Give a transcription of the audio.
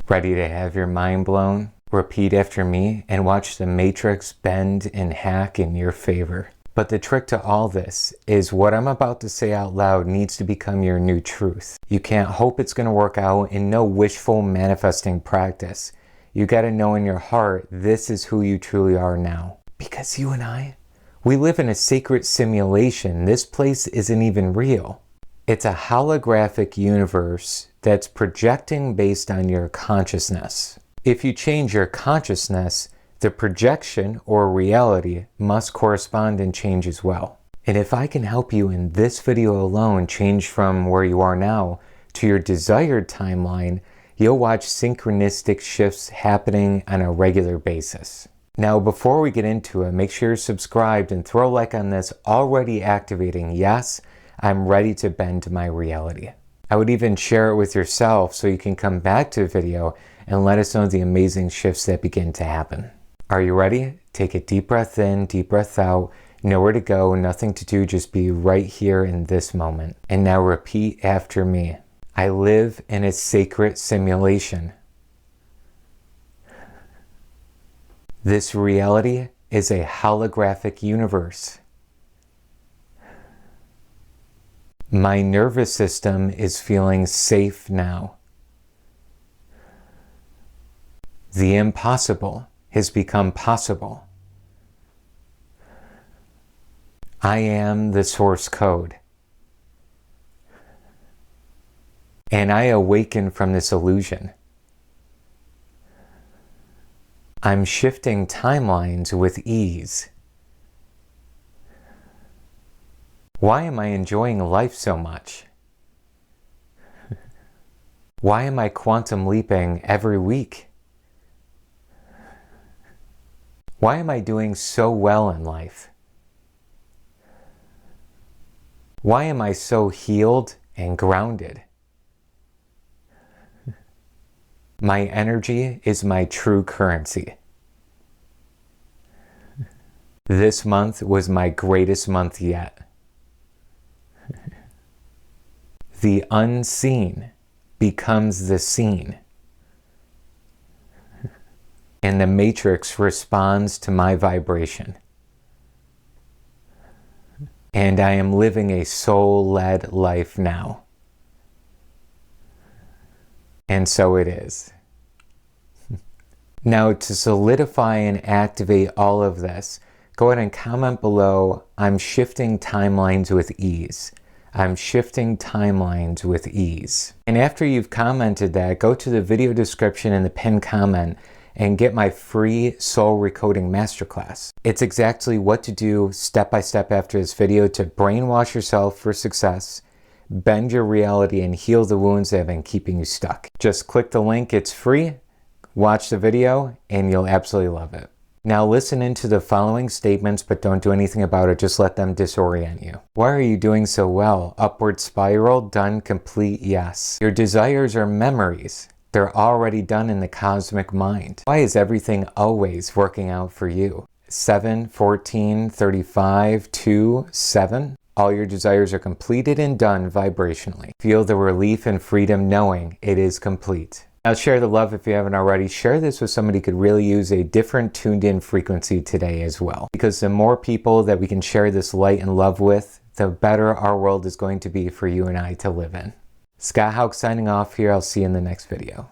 Ready to have your mind blown? Repeat after me and watch the matrix bend and hack in your favor. But the trick to all this is what I'm about to say out loud needs to become your new truth. You can't hope it's going to work out in no wishful manifesting practice. You got to know in your heart this is who you truly are now. Because you and I, we live in a sacred simulation. This place isn't even real. It's a holographic universe that's projecting based on your consciousness. If you change your consciousness, the projection or reality must correspond and change as well. And if I can help you in this video alone change from where you are now to your desired timeline, you'll watch synchronistic shifts happening on a regular basis. Now, before we get into it, make sure you're subscribed and throw a like on this already activating, yes, I'm ready to bend to my reality. I would even share it with yourself so you can come back to the video and let us know the amazing shifts that begin to happen. Are you ready? Take a deep breath in, deep breath out. Nowhere to go, nothing to do, just be right here in this moment. And now repeat after me. I live in a sacred simulation. This reality is a holographic universe. My nervous system is feeling safe now. The impossible has become possible. I am the source code. And I awaken from this illusion. I'm shifting timelines with ease. Why am I enjoying life so much? Why am I quantum leaping every week? Why am I doing so well in life? Why am I so healed and grounded? My energy is my true currency. This month was my greatest month yet. The unseen becomes the seen. And the matrix responds to my vibration. And I am living a soul-led life now. And so it is. Now, to solidify and activate all of this, go ahead and comment below, I'm shifting timelines with ease. I'm shifting timelines with ease. And after you've commented that, go to the video description and the pinned comment and get my free soul recoding masterclass. It's exactly what to do step by step after this video to brainwash yourself for success, bend your reality, and heal the wounds that have been keeping you stuck. Just click the link, it's free, watch the video, and you'll absolutely love it. Now listen into the following statements, but don't do anything about it, just let them disorient you. Why are you doing so well? Upward spiral, done, complete, yes. Your desires are memories. They're already done in the cosmic mind. Why is everything always working out for you? 7, 14, 35, 2, 7. All your desires are completed and done vibrationally. Feel the relief and freedom knowing it is complete. Now share the love if you haven't already. Share this with somebody who could really use a different tuned in frequency today as well. Because the more people that we can share this light and love with, the better our world is going to be for you and I to live in. Scott Haug signing off here. I'll see you in the next video.